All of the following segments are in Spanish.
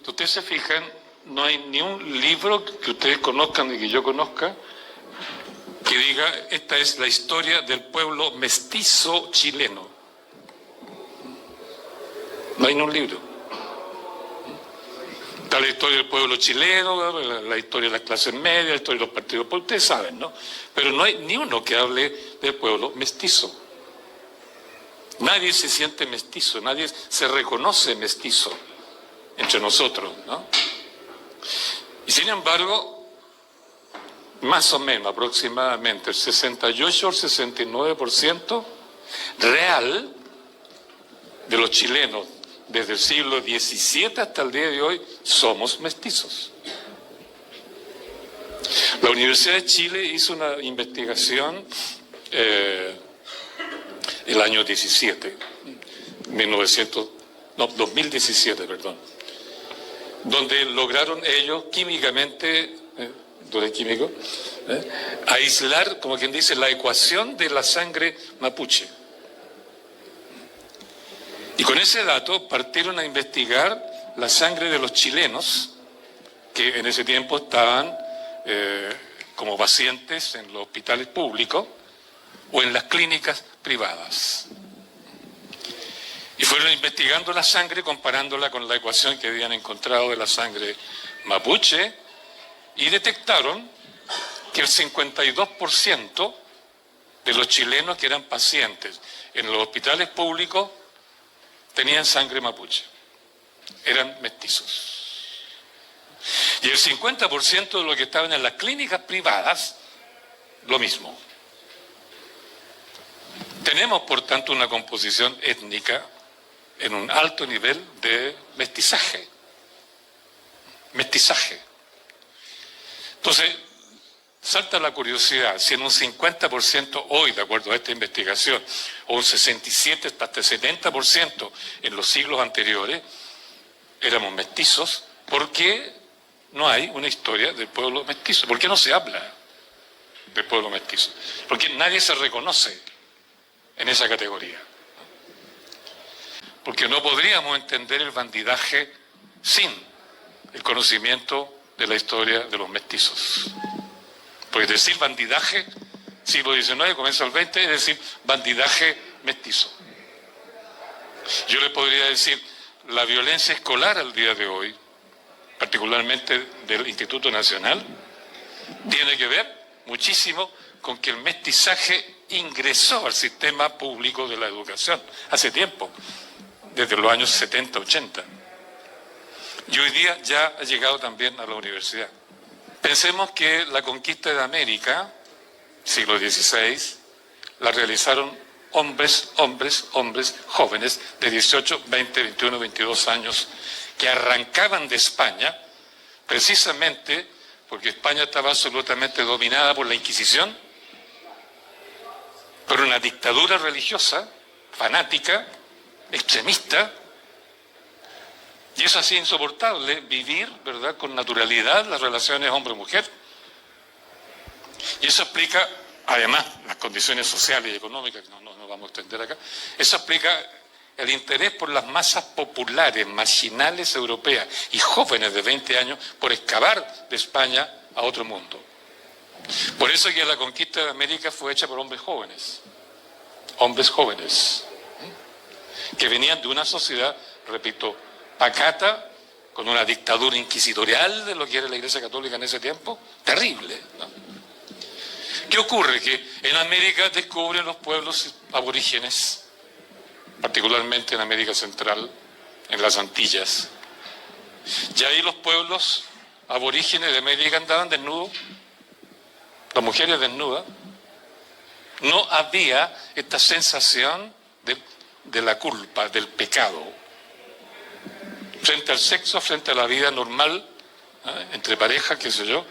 si ustedes se fijan, no hay ni un libro que ustedes conozcan y que yo conozca que diga, esta es la historia del pueblo mestizo chileno. No hay ni un libro. Está la historia del pueblo chileno, la historia de las clases medias, la historia de los partidos, pues ustedes saben, ¿no? Pero no hay ni uno que hable del pueblo mestizo. Nadie se siente mestizo, nadie se reconoce mestizo entre nosotros, ¿no? Y sin embargo, más o menos, aproximadamente el 68 o el 69% real de los chilenos desde el siglo XVII hasta el día de hoy somos mestizos. La Universidad de Chile hizo una investigación el año 2017, perdón, donde lograron ellos químicamente, aislar, como quien dice, la ecuación de la sangre mapuche. Y con ese dato partieron a investigar la sangre de los chilenos que en ese tiempo estaban como pacientes en los hospitales públicos o en las clínicas privadas. Y fueron investigando la sangre, comparándola con la ecuación que habían encontrado de la sangre mapuche, y detectaron que el 52% de los chilenos que eran pacientes en los hospitales públicos tenían sangre mapuche, eran mestizos. Y el 50% de los que estaban en las clínicas privadas, lo mismo. Tenemos, por tanto, una composición étnica en un alto nivel de mestizaje. Entonces, salta la curiosidad, si en un 50% hoy, de acuerdo a esta investigación, o un 67 hasta 70% en los siglos anteriores, éramos mestizos, ¿por qué no hay una historia del pueblo mestizo? ¿Por qué no se habla del pueblo mestizo? Porque nadie se reconoce en esa categoría. Porque no podríamos entender el bandidaje sin el conocimiento de la historia de los mestizos. Porque decir bandidaje, siglo XIX, comienza el XX, es decir, bandidaje mestizo. Yo les podría decir, la violencia escolar al día de hoy, particularmente del Instituto Nacional, tiene que ver muchísimo con que el mestizaje ingresó al sistema público de la educación hace tiempo, desde los años 70, 80. Y hoy día ya ha llegado también a la universidad. Pensemos que la conquista de América, siglo XVI, la realizaron hombres jóvenes de 18, 20, 21, 22 años, que arrancaban de España, precisamente porque España estaba absolutamente dominada por la Inquisición, por una dictadura religiosa, fanática, extremista, y eso hacía insoportable vivir, ¿verdad?, con naturalidad las relaciones hombre-mujer. Y eso explica, además, las condiciones sociales y económicas, que no vamos a extender acá, eso explica el interés por las masas populares, marginales europeas y jóvenes de 20 años por escapar de España a otro mundo. Por eso que la conquista de América fue hecha por hombres jóvenes, que venían de una sociedad, repito, pacata, con una dictadura inquisitorial de lo que era la Iglesia Católica en ese tiempo, terrible, ¿no? ¿Qué ocurre? Que en América descubren los pueblos aborígenes, particularmente en América Central, en las Antillas, y ahí los pueblos aborígenes de América andaban desnudos, las mujeres desnudas. No había esta sensación de la culpa, del pecado, frente al sexo, frente a la vida normal, entre parejas, qué sé yo,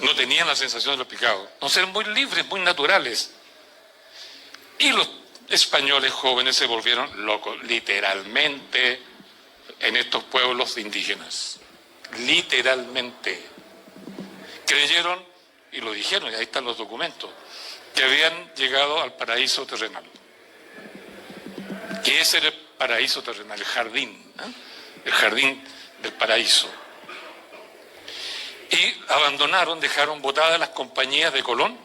no tenían la sensación de los pecados. No, eran muy libres, muy naturales. Y los españoles jóvenes se volvieron locos, literalmente, en estos pueblos indígenas. Literalmente. Creyeron, y lo dijeron, y ahí están los documentos, que habían llegado al paraíso terrenal. Que ese era el paraíso terrenal, el jardín del paraíso. Y abandonaron, dejaron botadas las compañías de Colón,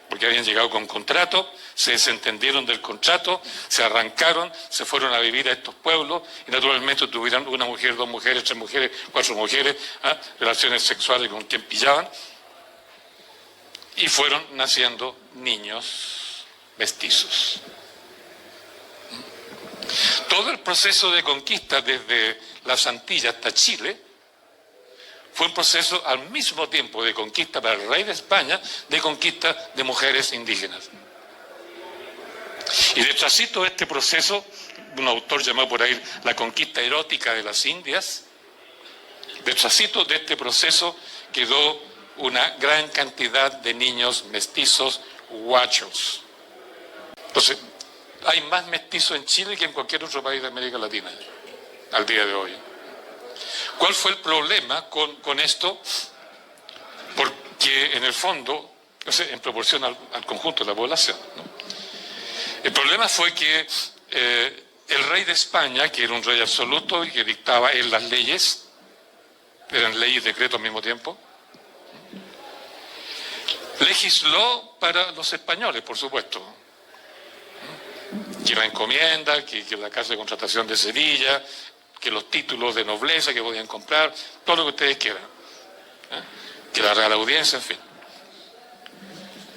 porque habían llegado con contrato, se desentendieron del contrato, se arrancaron, se fueron a vivir a estos pueblos y naturalmente tuvieron una mujer, 2 mujeres, 3 mujeres, 4 mujeres, relaciones sexuales con quien pillaban, y fueron naciendo niños mestizos. Todo el proceso de conquista desde las Antillas hasta Chile fue un proceso al mismo tiempo de conquista para el rey de España, de conquista de mujeres indígenas. Y detrásito de este proceso, un autor llamado por ahí la conquista erótica de las Indias, detrásito de este proceso quedó una gran cantidad de niños mestizos huachos. Entonces, hay más mestizos en Chile que en cualquier otro país de América Latina, al día de hoy. ¿Cuál fue el problema con esto? Porque en el fondo, o sea, en proporción al conjunto de la población, ¿no? El problema fue que el rey de España, que era un rey absoluto y que dictaba él las leyes, eran leyes y decretos al mismo tiempo, legisló para los españoles, por supuesto, que la encomienda, que la casa de contratación de Sevilla, que los títulos de nobleza que podían comprar, todo lo que ustedes quieran, que la Real Audiencia, en fin.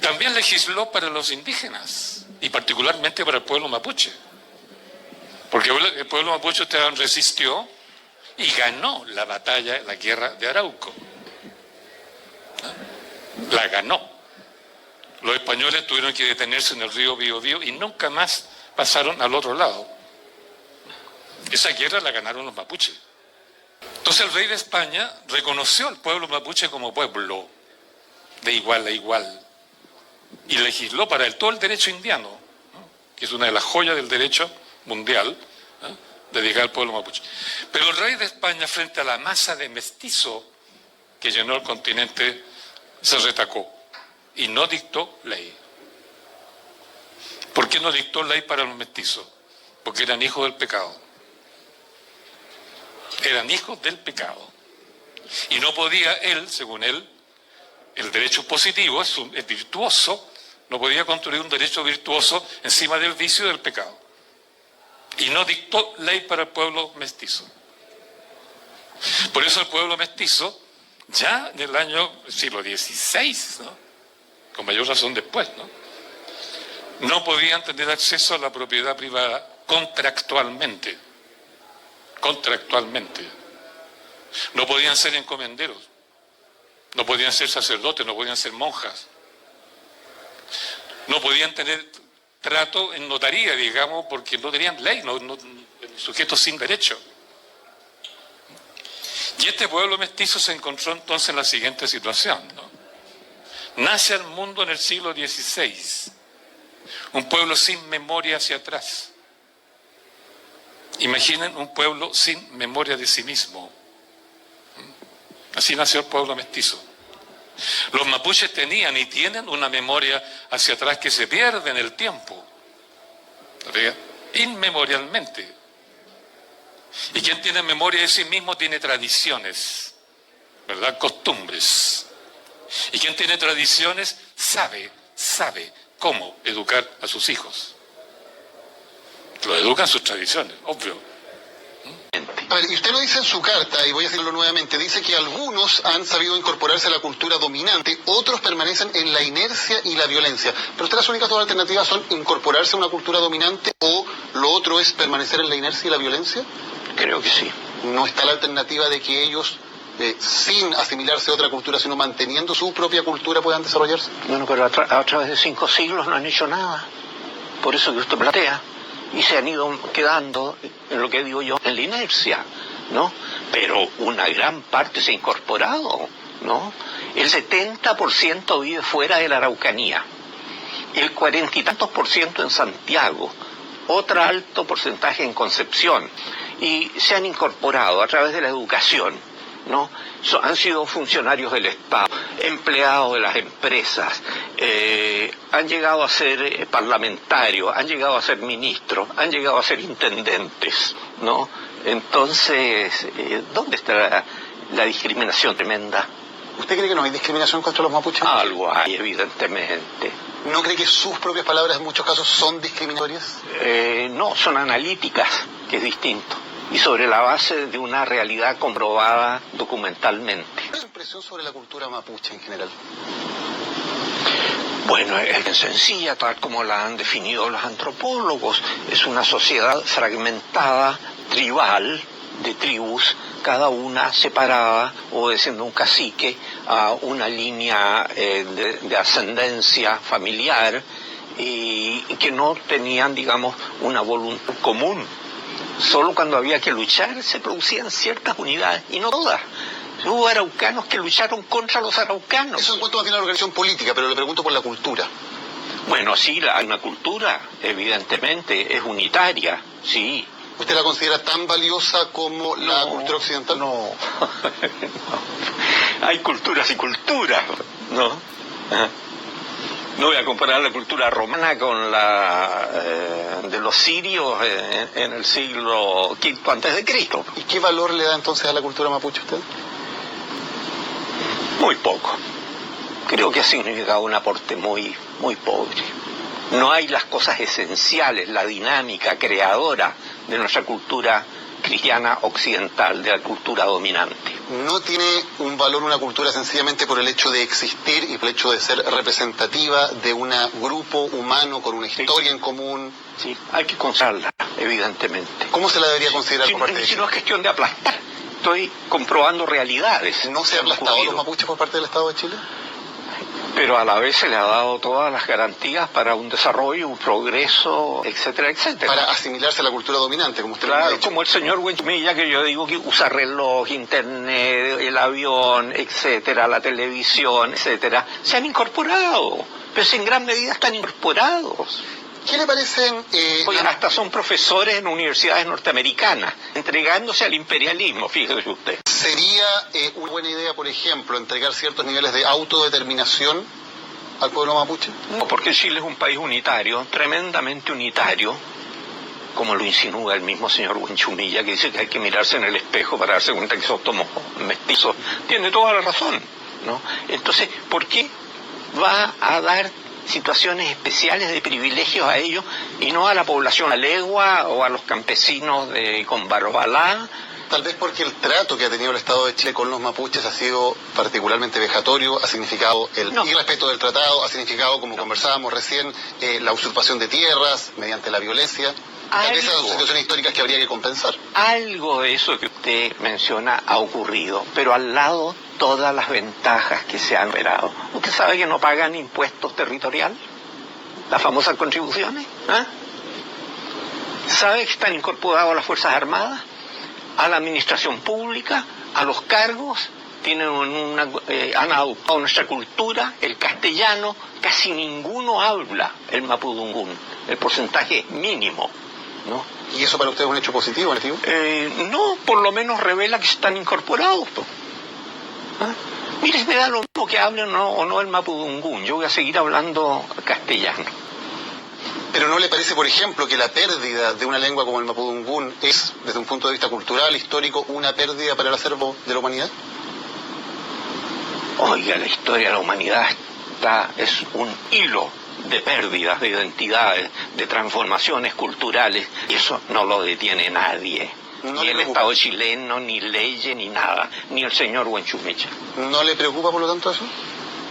También legisló para los indígenas y particularmente para el pueblo mapuche, porque el pueblo mapuche resistió y ganó la batalla, la guerra de Arauco. La ganó. Los españoles tuvieron que detenerse en el río Biobío y nunca más pasaron al otro lado. Esa guerra la ganaron los mapuches. Entonces el rey de España reconoció al pueblo mapuche como pueblo, de igual a igual, y legisló para él todo el derecho indiano, ¿no? Que es una de las joyas del derecho mundial, dedicado al pueblo mapuche. Pero el rey de España, frente a la masa de mestizo que llenó el continente, se retacó y no dictó ley. ¿Por qué no dictó ley para los mestizos? Porque eran hijos del pecado. Eran hijos del pecado. Y no podía él, según él, el derecho positivo es virtuoso, no podía construir un derecho virtuoso encima del vicio y del pecado. Y no dictó ley para el pueblo mestizo. Por eso el pueblo mestizo, ya en el siglo XVI, ¿no? Con mayor razón después, no podían tener acceso a la propiedad privada contractualmente. No podían ser encomenderos, no podían ser sacerdotes, no podían ser monjas, no podían tener trato en notaría, digamos, porque no tenían ley, sujetos sin derecho. Y este pueblo mestizo se encontró entonces en la siguiente situación, ¿no? Nace al mundo en el siglo XVI, un pueblo sin memoria hacia atrás. Imaginen un pueblo sin memoria de sí mismo. Así nació el pueblo mestizo. Los mapuches tenían y tienen una memoria hacia atrás que se pierde en el tiempo, inmemorialmente. Y quien tiene memoria de sí mismo tiene tradiciones, ¿verdad? Costumbres. Y quien tiene tradiciones sabe cómo educar a sus hijos. Lo educan sus tradiciones, obvio. A ver, y usted lo dice en su carta, y voy a decirlo nuevamente, dice que algunos han sabido incorporarse a la cultura dominante, otros permanecen en la inercia y la violencia. Pero usted, las únicas dos alternativas son incorporarse a una cultura dominante o lo otro es permanecer en la inercia y la violencia. Creo que sí. ¿No está la alternativa de que ellos, sin asimilarse a otra cultura, sino manteniendo su propia cultura, puedan desarrollarse? Bueno, pero a través de 5 siglos no han hecho nada. Por eso que usted plantea. Y se han ido quedando, en lo que digo yo, en la inercia, ¿no? Pero una gran parte se ha incorporado, ¿no? El 70% vive fuera de la Araucanía, el 40 y tantos % en Santiago, otro alto porcentaje en Concepción, y se han incorporado a través de la educación, ¿no? Han sido funcionarios del Estado, empleados de las empresas, han llegado a ser parlamentarios, han llegado a ser ministros, han llegado a ser intendentes, ¿no? Entonces, ¿dónde está la discriminación tremenda? ¿Usted cree que no hay discriminación contra los mapuches? Algo hay, evidentemente. ¿No cree que sus propias palabras en muchos casos son discriminatorias? No, son analíticas, que es distinto, y sobre la base de una realidad comprobada documentalmente. ¿Cuál es su impresión sobre la cultura mapuche en general? Bueno, es bien sencilla, tal como la han definido los antropólogos. Es una sociedad fragmentada, tribal, de tribus, cada una separada, obedeciendo un cacique a una línea de ascendencia familiar, y que no tenían, digamos, una voluntad común. Solo cuando había que luchar se producían ciertas unidades, y no todas. Hubo araucanos que lucharon contra los araucanos. Eso en cuanto a la organización política, pero le pregunto por la cultura. Bueno, sí, hay una cultura, evidentemente, es unitaria, sí. ¿Usted la considera tan valiosa como la cultura occidental? No. Hay culturas y culturas, ¿no? No voy a comparar la cultura romana con la de los sirios en el siglo V antes de Cristo. ¿Y qué valor le da entonces a la cultura mapuche usted? Muy poco. Creo que ha significado un aporte muy, muy pobre. No hay las cosas esenciales, la dinámica creadora de nuestra cultura cristiana occidental, de la cultura dominante. ¿No tiene un valor una cultura sencillamente por el hecho de existir y por el hecho de ser representativa de un grupo humano con una historia en común? Sí, hay que considerarla, evidentemente. ¿Cómo se la debería considerar por parte de Si Chile? no es cuestión de aplastar, estoy comprobando realidades. ¿No se ha aplastado a los mapuches por parte del Estado de Chile? Pero a la vez se le ha dado todas las garantías para un desarrollo, un progreso, etcétera, etcétera. Para asimilarse a la cultura dominante, como usted lo ha Claro, dicho. como el señor Huenchumilla, que yo digo que usa reloj, internet, el avión, etcétera, la televisión, etcétera, se han incorporado, pero en gran medida están incorporados. ¿Qué le parecen...? Oye, hasta son profesores en universidades norteamericanas, entregándose al imperialismo, fíjese usted. ¿Sería una buena idea, por ejemplo, entregar ciertos niveles de autodeterminación al pueblo mapuche? No, porque Chile es un país unitario, tremendamente unitario, como lo insinúa el mismo señor Huenchumilla, que dice que hay que mirarse en el espejo para darse cuenta que somos mestizos. Tiene toda la razón, ¿no? Entonces, ¿por qué va a dar situaciones especiales de privilegios a ellos y no a la población a legua o a los campesinos con Barbalá? Tal vez porque el trato que ha tenido el Estado de Chile con los mapuches ha sido particularmente vejatorio, ha significado el irrespeto del tratado, ha significado, como conversábamos recién, la usurpación de tierras mediante la violencia. Tal vez esas son situaciones históricas que habría que compensar. Algo de eso que usted menciona ha ocurrido, pero al lado todas las ventajas que se han verado. ¿Usted sabe que no pagan impuestos territoriales? Las famosas contribuciones. ¿Sabe que están incorporados a las Fuerzas Armadas, a la administración pública, a los cargos? Han adoptado nuestra cultura, el castellano. Casi ninguno habla el mapudungún. El porcentaje es mínimo, ¿no? ¿Y eso para usted es un hecho positivo, negativo? No, por lo menos revela que están incorporados. Mire, me da lo mismo que hablen o no el mapudungún. Yo voy a seguir hablando castellano. ¿Pero no le parece, por ejemplo, que la pérdida de una lengua como el mapudungún es, desde un punto de vista cultural, histórico, una pérdida para el acervo de la humanidad? Oiga, la historia de la humanidad es un hilo de pérdidas de identidades, de transformaciones culturales, y eso no lo detiene nadie. ¿No ni el Estado chileno, ni leyes, ni nada, ni el señor Huenchumilla. ¿No le preocupa, por lo tanto, eso?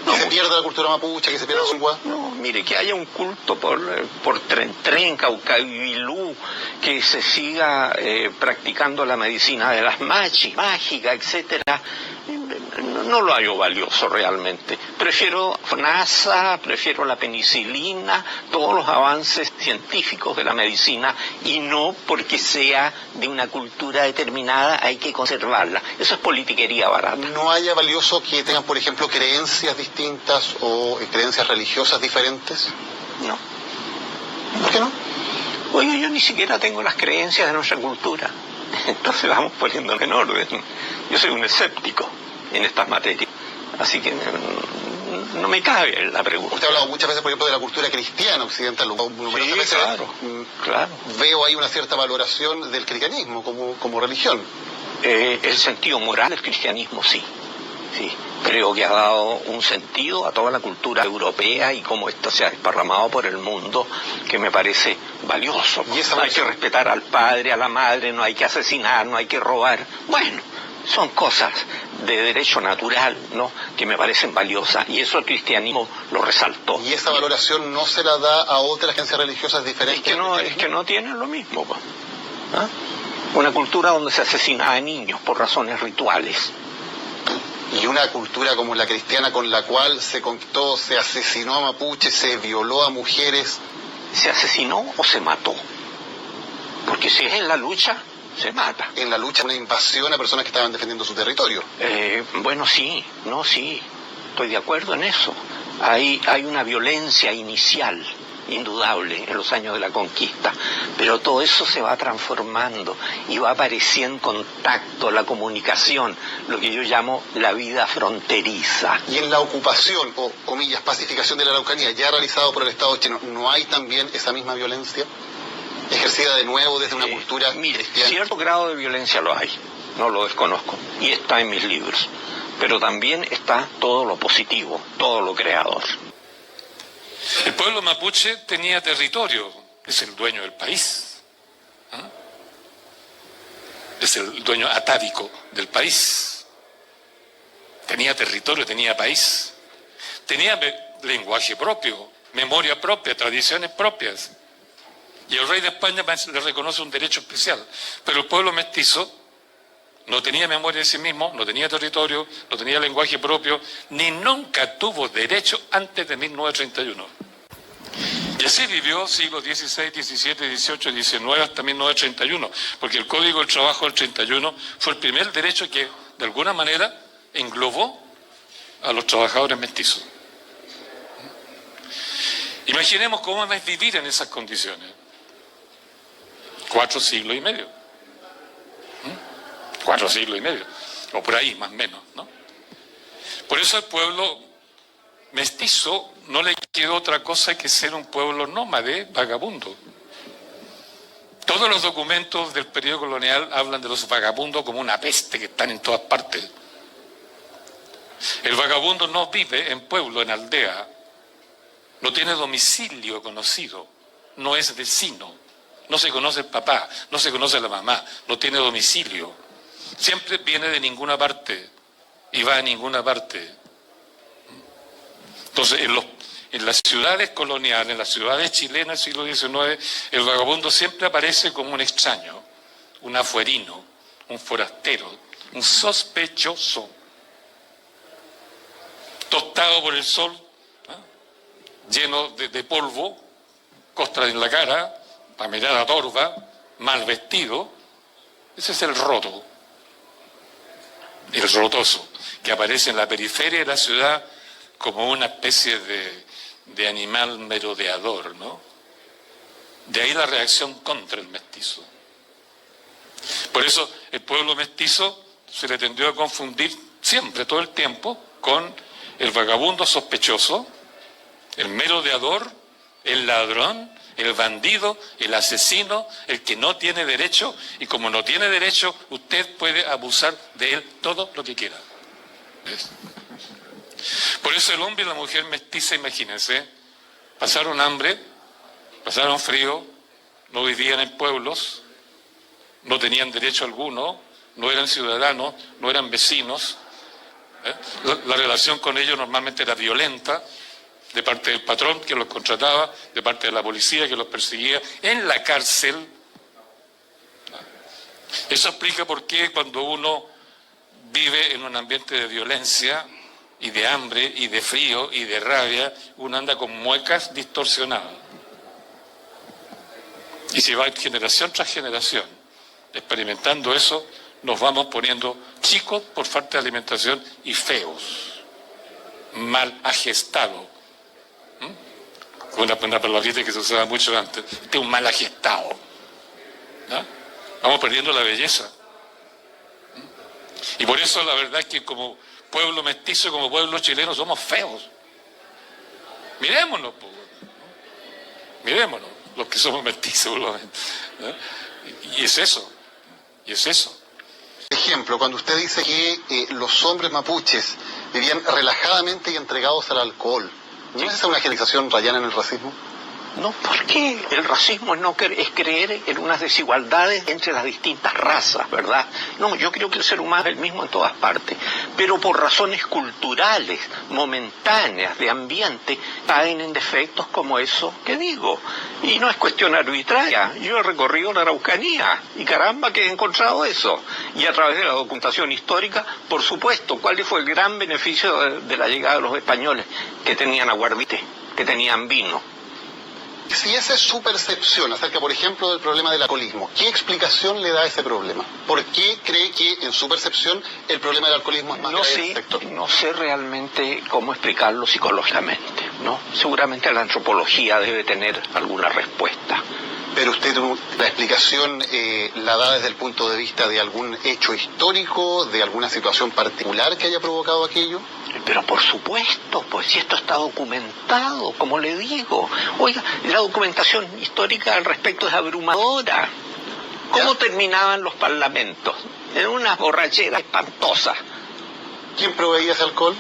No, ¿Que se pierda la cultura mapuche, que se pierda su lengua? No, mire, que haya un culto por Tren, Caucavilú, que se siga practicando la medicina de las machis, mágica, etcétera. No lo hallo valioso realmente. Prefiero NASA, prefiero la penicilina, todos los avances científicos de la medicina, y no porque sea de una cultura determinada hay que conservarla. Eso es politiquería barata. ¿No haya valioso que tengan, por ejemplo, creencias distintas o creencias religiosas diferentes? No. ¿Por qué no? Oye, yo ni siquiera tengo las creencias de nuestra cultura. Entonces vamos poniéndolo en orden. Yo soy un escéptico en estas materias, así que no me cabe la pregunta. Usted ha hablado muchas veces, por ejemplo, de la cultura cristiana occidental. Sí, veces, claro. Veo ahí una cierta valoración del cristianismo como religión. El sentido moral del cristianismo, sí. Creo que ha dado un sentido a toda la cultura europea y cómo esto se ha desparramado por el mundo, que me parece valioso. Hay que respetar al padre, a la madre, no hay que asesinar, no hay que robar. Bueno, son cosas de derecho natural, ¿no?, que me parecen valiosas, y eso el cristianismo lo resaltó. ¿Y esa valoración no se la da a otras creencias religiosas diferentes? Es que no tienen lo mismo, ¿ah? Una cultura donde se asesina a niños por razones rituales. Y una cultura como la cristiana, con la cual se conquistó, se asesinó a mapuches, se violó a mujeres. ¿Se asesinó o se mató? Porque si es en la lucha, se mata. En la lucha, una invasión a personas que estaban defendiendo su territorio. Bueno, sí, estoy de acuerdo en eso. Hay una violencia inicial, indudable, en los años de la conquista, pero todo eso se va transformando y va apareciendo contacto, la comunicación, lo que yo llamo la vida fronteriza. Y en la ocupación, o comillas, pacificación de la Araucanía, ya realizado por el Estado chileno, ¿no hay también esa misma violencia ejercida de nuevo desde una cultura cristiana? Cierto grado de violencia lo hay, no lo desconozco, y está en mis libros, pero también está todo lo positivo, todo lo creador. El pueblo mapuche tenía territorio, es el dueño del país, ¿ah? Es el dueño atávico del país. Tenía territorio, tenía país, tenía lenguaje propio, memoria propia, tradiciones propias. Y el rey de España le reconoce un derecho especial. Pero el pueblo mestizo no tenía memoria de sí mismo, no tenía territorio, no tenía lenguaje propio, ni nunca tuvo derecho antes de 1931. Y así vivió siglos XVI, XVII, XVIII, XIX hasta 1931, porque el Código del Trabajo del 31 fue el primer derecho que, de alguna manera, englobó a los trabajadores mestizos. Imaginemos cómo es vivir en esas condiciones. 4 siglos y medio. 4 siglos y medio, o por ahí, más o menos, ¿no? Por eso al pueblo mestizo no le quedó otra cosa que ser un pueblo nómade, vagabundo. Todos los documentos del periodo colonial hablan de los vagabundos como una peste que están en todas partes. El vagabundo no vive en pueblo, en aldea, no tiene domicilio conocido, no es vecino, no se conoce el papá, no se conoce la mamá, no tiene domicilio. Siempre viene de ninguna parte y va a ninguna parte. Entonces, en las ciudades coloniales, en las ciudades chilenas del siglo XIX, el vagabundo siempre aparece como un extraño, un afuerino, un forastero, un sospechoso, tostado por el sol, ¿eh?, lleno de polvo, costra en la cara, la mirada torva, mal vestido. Ese es el roto. El rotoso, que aparece en la periferia de la ciudad como una especie de animal merodeador, ¿no? De ahí la reacción contra el mestizo. Por eso el pueblo mestizo se le tendió a confundir siempre, todo el tiempo, con el vagabundo sospechoso, el merodeador, el ladrón, el bandido, el asesino, el que no tiene derecho, y como no tiene derecho, usted puede abusar de él todo lo que quiera. ¿Ves? Por eso el hombre y la mujer mestiza, imagínense, pasaron hambre, pasaron frío, no vivían en pueblos, no tenían derecho alguno, no eran ciudadanos, no eran vecinos. La relación con ellos normalmente era violenta, de parte del patrón que los contrataba, de parte de la policía que los perseguía, en la cárcel. Eso explica por qué cuando uno vive en un ambiente de violencia y de hambre y de frío y de rabia, uno anda con muecas distorsionadas. Y si va generación tras generación experimentando eso, nos vamos poniendo chicos por falta de alimentación y feos, mal agestados. Una palabrita que se usaba mucho antes. Este es un mal agestado, ¿no? Vamos perdiendo la belleza. Y por eso la verdad es que como pueblo mestizo, como pueblo chileno, somos feos. Mirémonos, pues, mirémonos, los que somos mestizos, por lo menos, ¿no? Y es eso, y es eso. Ejemplo, cuando usted dice que los hombres mapuches vivían relajadamente y entregados al alcohol, ¿no es esa una generalización rayana en el racismo? No, porque el racismo es creer en unas desigualdades entre las distintas razas, ¿verdad? No, yo creo que el ser humano es el mismo en todas partes, pero por razones culturales, momentáneas, de ambiente, caen en defectos como eso que digo. Y no es cuestión arbitraria. Yo he recorrido la Araucanía y caramba que he encontrado eso. Y a través de la documentación histórica, por supuesto, ¿cuál fue el gran beneficio de la llegada de los españoles? Que tenían aguardiente, que tenían vino. Si esa es su percepción acerca, por ejemplo, del problema del alcoholismo, ¿qué explicación le da a ese problema? ¿Por qué cree que, en su percepción, el problema del alcoholismo es más grave en el sector? No sé realmente cómo explicarlo psicológicamente, ¿no? Seguramente la antropología debe tener alguna respuesta. Pero usted, la explicación la da desde el punto de vista de algún hecho histórico, de alguna situación particular que haya provocado aquello. Pero por supuesto, pues si esto está documentado, como le digo. Oiga, la documentación histórica al respecto es abrumadora. ¿Cómo terminaban los parlamentos? En unas borracheras espantosas. ¿Quién proveía ese alcohol?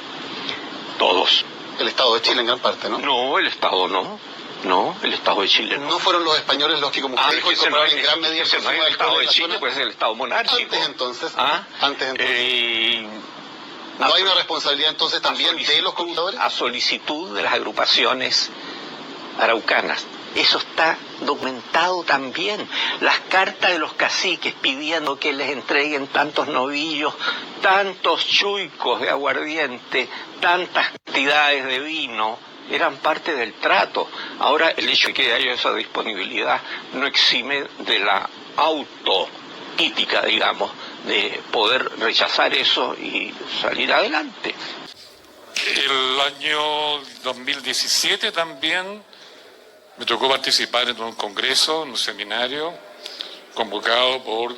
Todos. El Estado de Chile en gran parte, ¿no? No, el Estado no. No, el Estado de Chile no. ¿No fueron los españoles los que, como usted dijo, incorporaron en gran medida el no es el Estado de Chile, pues es el Estado monárquico? Antes entonces. ¿No hay una responsabilidad entonces también de los conquistadores? A solicitud de las agrupaciones araucanas. Eso está documentado también. Las cartas de los caciques pidiendo que les entreguen tantos novillos, tantos chuicos de aguardiente, tantas cantidades de vino, eran parte del trato. Ahora, el hecho de que haya esa disponibilidad no exime de la autocrítica, digamos, de poder rechazar eso y salir adelante. El año 2017 también me tocó participar en un congreso, en un seminario, convocado por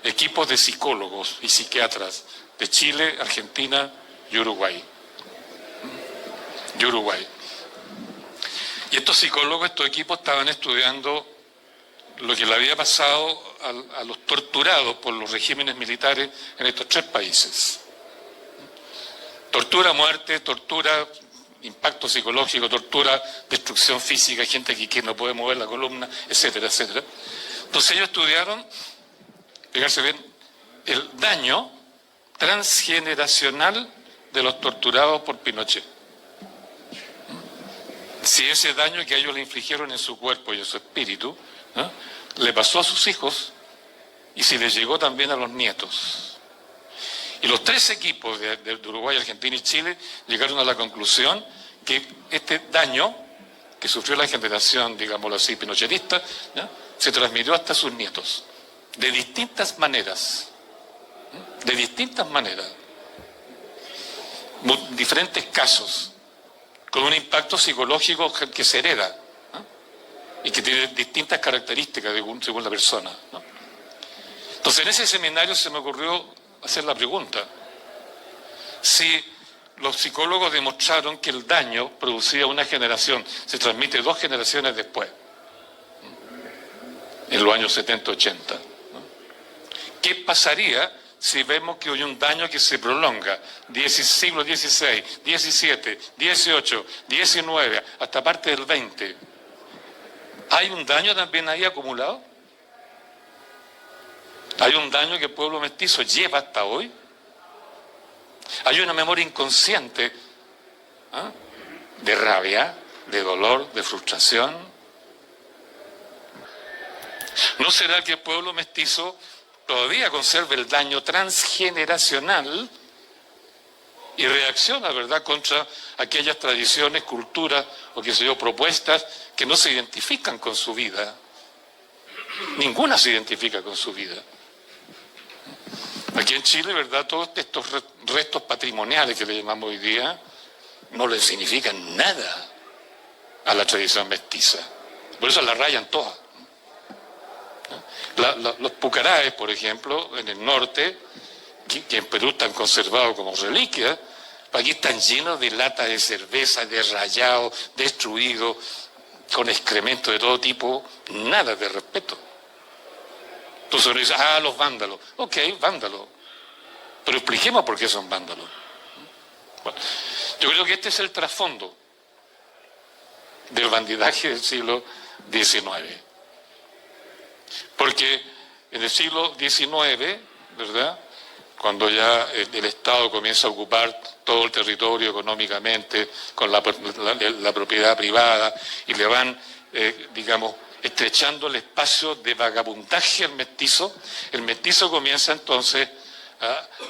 equipos de psicólogos y psiquiatras de Chile, Argentina y Uruguay. Y estos psicólogos, estos equipos estaban estudiando lo que le había pasado a los torturados por los regímenes militares en estos 3 países. Tortura, muerte, tortura, impacto psicológico, tortura, destrucción física, gente que no puede mover la columna, etcétera, etcétera. Entonces ellos estudiaron, fíjense bien, el daño transgeneracional de los torturados por Pinochet. Si ese daño que ellos le infligieron en su cuerpo y en su espíritu, ¿no?, le pasó a sus hijos y si les llegó también a los nietos. Y los 3 equipos de Uruguay, Argentina y Chile llegaron a la conclusión que este daño que sufrió la generación, digámoslo así, pinochetista, ¿no?, se transmitió hasta sus nietos, de distintas maneras, diferentes casos, con un impacto psicológico que se hereda, ¿no?, y que tiene distintas características según la persona, ¿no? Entonces en ese seminario se me ocurrió hacer la pregunta: si los psicólogos demostraron que el daño producido a una generación se transmite 2 generaciones después, en los años 70-80, ¿no?, ¿qué pasaría si vemos que hay un daño que se prolonga siglo XVI, XVII, XVIII, XIX, hasta parte del XX? ¿Hay un daño también ahí acumulado? ¿Hay un daño que el pueblo mestizo lleva hasta hoy? ¿Hay una memoria inconsciente, ¿eh?, de rabia, de dolor, de frustración? ¿No será que el pueblo mestizo todavía conserva el daño transgeneracional y reacciona, ¿verdad?, contra aquellas tradiciones, culturas o propuestas que no se identifican con su vida? Ninguna se identifica con su vida. Aquí en Chile, ¿verdad?, todos estos restos patrimoniales que le llamamos hoy día no le significan nada a la tradición mestiza. Por eso la rayan todas. Los pucaraes, por ejemplo, en el norte, que en Perú están conservados como reliquias, aquí están llenos de latas de cerveza, de rayado, destruidos, con excremento de todo tipo, nada de respeto. Entonces uno dice, los vándalos. Ok, vándalos. Pero expliquemos por qué son vándalos. Bueno, yo creo que este es el trasfondo del bandidaje del siglo XIX. Porque en el siglo XIX, ¿verdad?, cuando ya el Estado comienza a ocupar todo el territorio económicamente, con la propiedad privada, y le van, digamos, estrechando el espacio de vagabundaje al mestizo, el mestizo comienza entonces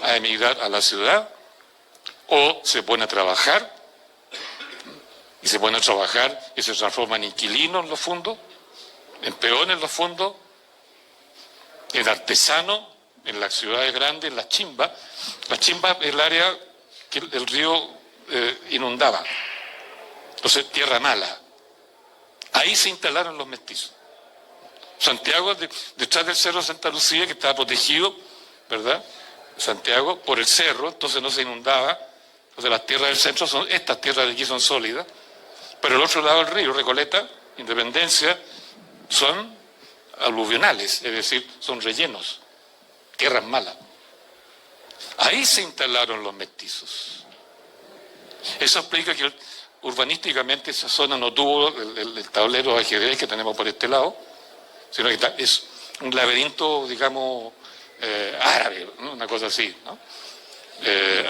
a emigrar a la ciudad, o se pone a trabajar, y se transforma en inquilino en los fondos, en peón en los fondos, en artesano, en las ciudades grandes, en las chimbas. Las chimbas es el área que el río inundaba. Entonces, tierra mala. Ahí se instalaron los mestizos. Santiago, detrás del cerro Santa Lucía, que estaba protegido, ¿verdad?, Santiago, por el cerro, entonces no se inundaba. Entonces las tierras del centro, estas tierras de aquí son sólidas, pero el otro lado del río, Recoleta, Independencia, son aluvionales, es decir, son rellenos, tierras malas. Ahí se instalaron los mestizos. Eso explica que urbanísticamente esa zona no tuvo el tablero de ajedrez que tenemos por este lado, sino que es un laberinto, digamos, árabe, ¿no?, una cosa así, ¿no?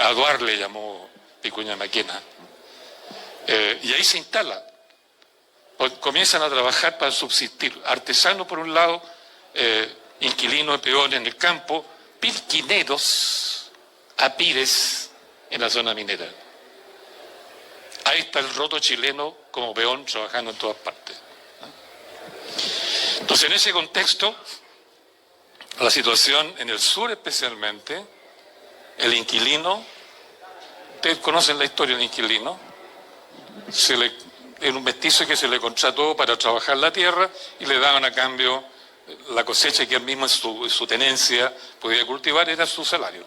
Aduar le llamó Vicuña Maquena. Y ahí se instala. Comienzan a trabajar para subsistir. Artesanos por un lado, inquilinos, peones en el campo, pirquineros, apires en la zona minera. Ahí está el roto chileno como peón trabajando en todas partes. Entonces, en ese contexto, la situación en el sur especialmente, el inquilino, ustedes conocen la historia del inquilino, era un mestizo que se le contrató para trabajar la tierra y le daban a cambio la cosecha que él mismo en su tenencia podía cultivar, era su salario.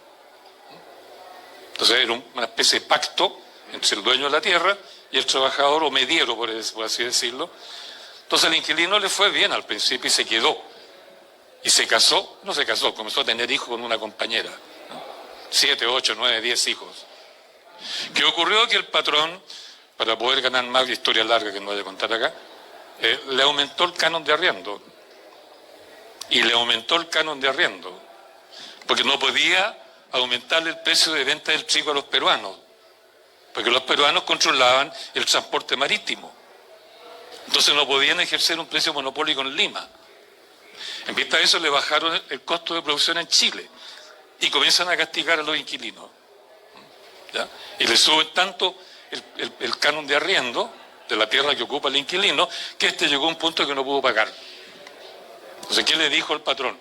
Entonces era una especie de pacto entre el dueño de la tierra y el trabajador, o mediero, por así decirlo. Entonces al inquilino le fue bien al principio y se quedó. Y se casó, comenzó a tener hijos con una compañera, ¿no? 7, 8, 9, 10 hijos. ¿Qué ocurrió? Que el patrón, para poder ganar más, historia larga que no voy a contar acá, le aumentó el canon de arriendo. Y le aumentó el canon de arriendo, porque no podía aumentarle el precio de venta del trigo a los peruanos, porque los peruanos controlaban el transporte marítimo. Entonces no podían ejercer un precio monopólico en Lima. En vista de eso le bajaron el costo de producción en Chile y comienzan a castigar a los inquilinos, ¿ya? Y le suben tanto el canon de arriendo de la tierra que ocupa el inquilino que llegó a un punto que no pudo pagar. Entonces, ¿qué le dijo el patrón?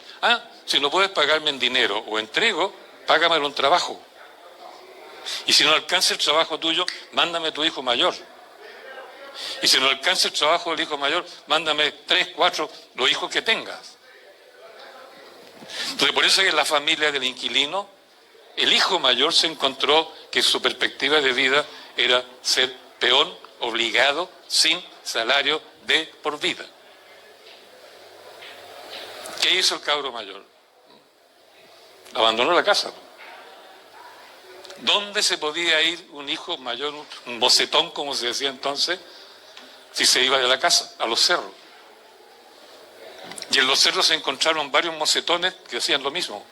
Si no puedes pagarme en dinero o en trigo, págame un trabajo. Y si no alcanza el trabajo tuyo, mándame tu hijo mayor. Y si no alcanza el trabajo del hijo mayor, mándame 3, 4, los hijos que tengas. Entonces, por eso es que en la familia del inquilino, el hijo mayor se encontró que su perspectiva de vida era ser peón obligado, sin salario de por vida. ¿Qué hizo el cabro mayor? Abandonó la casa. ¿Dónde se podía ir un hijo mayor, un bocetón, como se decía entonces, si se iba de la casa? A los cerros. Y en los cerros se encontraron varios mocetones que hacían lo mismo.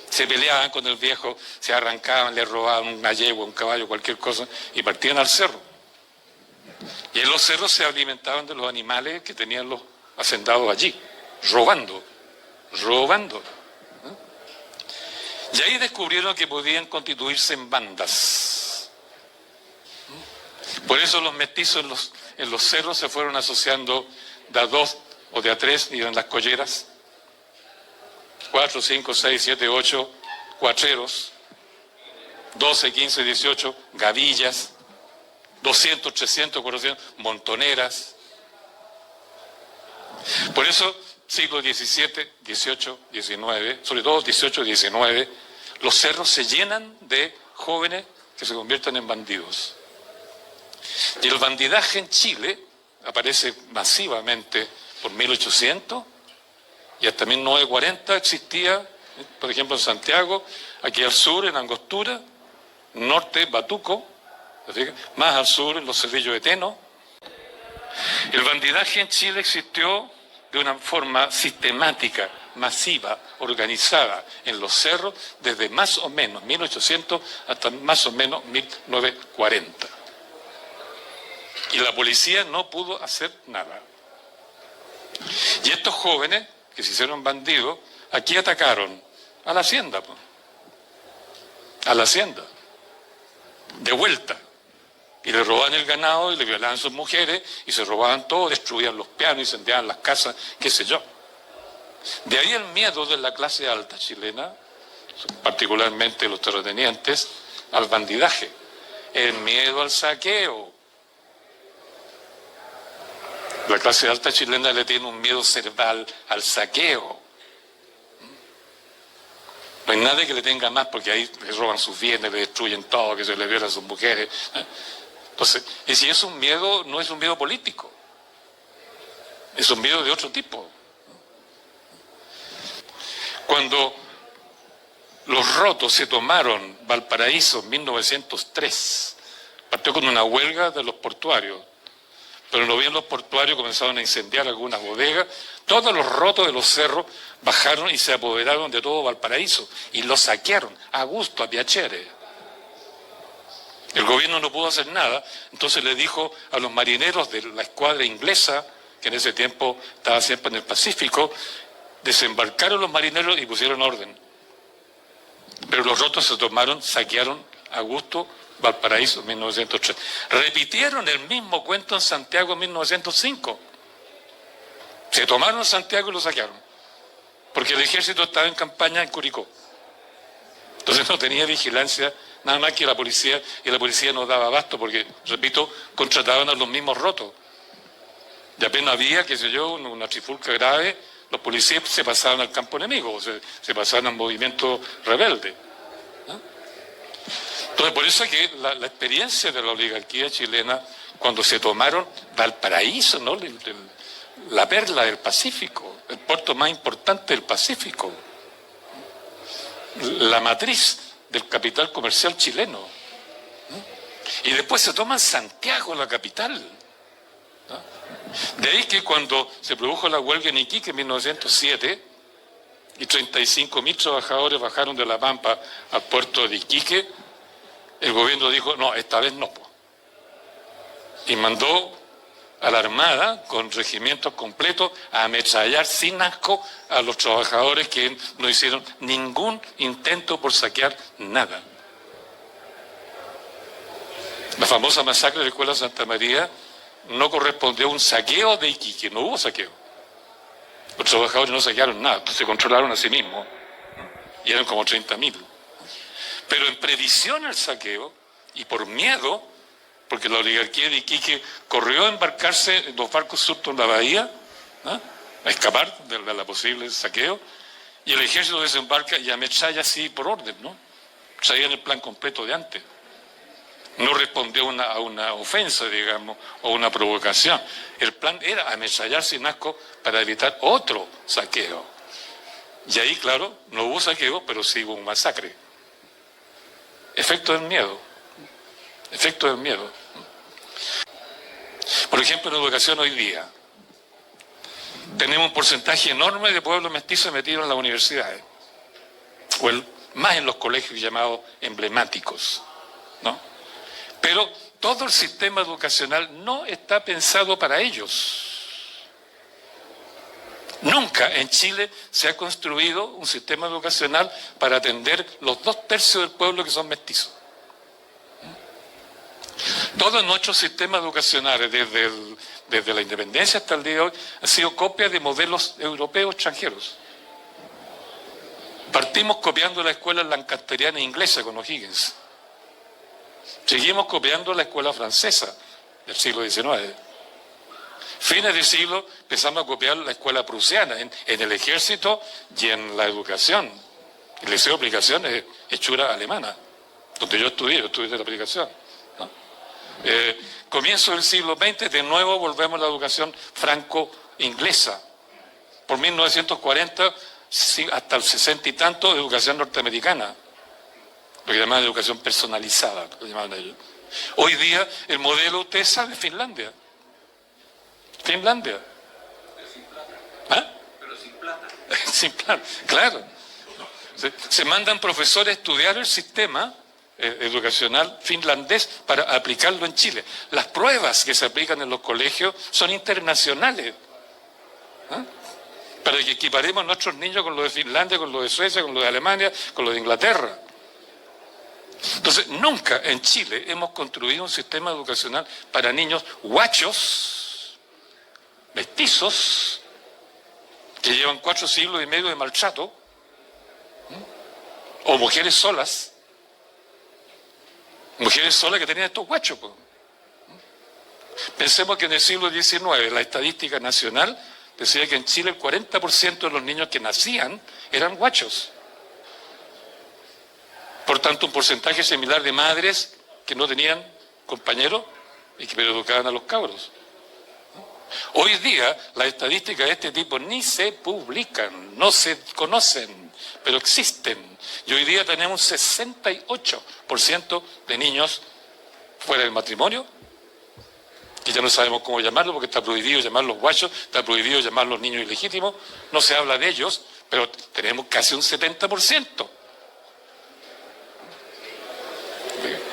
Se peleaban con el viejo, se arrancaban, le robaban una yegua, un caballo, cualquier cosa, y partían al cerro. Y en los cerros se alimentaban de los animales que tenían los hacendados allí, robando. Y ahí descubrieron que podían constituirse en bandas. Por eso los mestizos en los cerros se fueron asociando de a 2 o de a 3, iban las colleras, 4, 5, 6, 7, 8 cuatreros, 12, 15, 18 gavillas, 200, 300, 400 montoneras. Por eso, siglo XVII, XVIII, XIX, sobre todo XVIII, XIX, los cerros se llenan de jóvenes que se convierten en bandidos. Y el bandidaje en Chile aparece masivamente por 1800 y hasta 1940 existía, por ejemplo en Santiago, aquí al sur en Angostura, norte Batuco, más al sur en los Cerrillos de Teno. El bandidaje en Chile existió de una forma sistemática, masiva, organizada en los cerros desde más o menos 1800 hasta más o menos 1940. Y la policía no pudo hacer nada. Y estos jóvenes que se hicieron bandidos, aquí atacaron a la hacienda, a la hacienda, de vuelta. Y le robaban el ganado y le violaban a sus mujeres y se robaban todo, destruían los pianos, incendiaban las casas, qué sé yo. De ahí el miedo de la clase alta chilena, particularmente los terratenientes, al bandidaje, el miedo al saqueo. La clase alta chilena le tiene un miedo cerval al saqueo. No hay nadie que le tenga más porque ahí le roban sus bienes, le destruyen todo, que se le violan a sus mujeres. Entonces, y si es un miedo, no es un miedo político, es un miedo de otro tipo. Cuando los rotos se tomaron Valparaíso en 1903, partió con una huelga de los portuarios, pero no bien los portuarios comenzaron a incendiar algunas bodegas, todos los rotos de los cerros bajaron y se apoderaron de todo Valparaíso y lo saquearon a gusto, a piacere. El gobierno no pudo hacer nada, entonces le dijo a los marineros de la escuadra inglesa, que en ese tiempo estaba siempre en el Pacífico, desembarcaron los marineros y pusieron orden. Pero los rotos se tomaron, saquearon a gusto Valparaíso en 1903. Repitieron el mismo cuento en Santiago en 1905. Se tomaron Santiago y lo saquearon, porque el ejército estaba en campaña en Curicó. Entonces no tenía vigilancia, nada más que la policía, y la policía no daba abasto porque, repito, contrataban a los mismos rotos. Y apenas había, qué sé yo, una trifulca grave, los policías se pasaban al campo enemigo, se pasaban al movimiento rebelde. ¿No? Entonces, por eso es que la experiencia de la oligarquía chilena, cuando se tomaron Valparaíso, ¿no? La perla del Pacífico, el puerto más importante del Pacífico, la matriz del capital comercial chileno. ¿No? Y después se toman Santiago, la capital. ¿No? De ahí que cuando se produjo la huelga en Iquique en 1907 y 35.000 trabajadores bajaron de La Pampa al puerto de Iquique, el gobierno dijo, no, esta vez no. Y mandó a la Armada con regimientos completos a ametrallar sin asco a los trabajadores que no hicieron ningún intento por saquear nada. La famosa masacre de la Escuela Santa María no correspondió a un saqueo de Iquique, no hubo saqueo. Los trabajadores no saquearon nada, se controlaron a sí mismos y eran como 30.000. Pero en previsión al saqueo y por miedo, porque la oligarquía de Iquique corrió a embarcarse en los barcos surtos en la bahía, ¿no? A escapar de la posible saqueo, y el ejército desembarca y ametralla así por orden, ¿no? Sabían el plan completo de antes. No respondió a una ofensa, digamos, o una provocación. El plan era ametrallar sin asco para evitar otro saqueo. Y ahí, claro, no hubo saqueo, pero sí hubo un masacre. Efecto del miedo. Efecto del miedo. Por ejemplo, en educación hoy día tenemos un porcentaje enorme de pueblos mestizos metidos en las universidades, o más en los colegios llamados emblemáticos, ¿no? Pero todo el sistema educacional no está pensado para ellos. Nunca en Chile se ha construido un sistema educacional para atender los 2/3 del pueblo que son mestizos. Todos nuestros sistemas educacionales, desde la independencia hasta el día de hoy, han sido copias de modelos europeos extranjeros. Partimos copiando la escuela lancasteriana e inglesa con O'Higgins. Seguimos copiando la escuela francesa del siglo XIX. Fines de siglo empezamos a copiar la escuela prusiana en el ejército y en la educación. El liceo de aplicación es hechura alemana, donde yo estudié de la aplicación, ¿no? Comienzo del siglo XX, de nuevo volvemos a la educación franco-inglesa. Por 1940 hasta el 60 y tanto, educación norteamericana, lo que llamaban educación personalizada, lo llamaban ellos. Hoy día el modelo, usted sabe, Finlandia. Finlandia. Pero sin plata. ¿Ah? Pero sin plata. Sin plata, claro. Se mandan profesores a estudiar el sistema educacional finlandés para aplicarlo en Chile. Las pruebas que se aplican en los colegios son internacionales. ¿Ah? Para que equiparemos a nuestros niños con los de Finlandia, con los de Suecia, con los de Alemania, con los de Inglaterra. Entonces, nunca en Chile hemos construido un sistema educacional para niños guachos, mestizos, que llevan 4 siglos y medio de maltrato, o mujeres solas que tenían estos guachos. Pensemos que en el siglo XIX la estadística nacional decía que en Chile el 40% de los niños que nacían eran guachos. Por tanto, un porcentaje similar de madres que no tenían compañeros y que pero educaban a los cabros. Hoy día las estadísticas de este tipo ni se publican, no se conocen, pero existen. Y hoy día tenemos 68% de niños fuera del matrimonio, que ya no sabemos cómo llamarlo porque está prohibido llamarlos guachos, está prohibido llamarlos niños ilegítimos, no se habla de ellos, pero tenemos casi un 70%.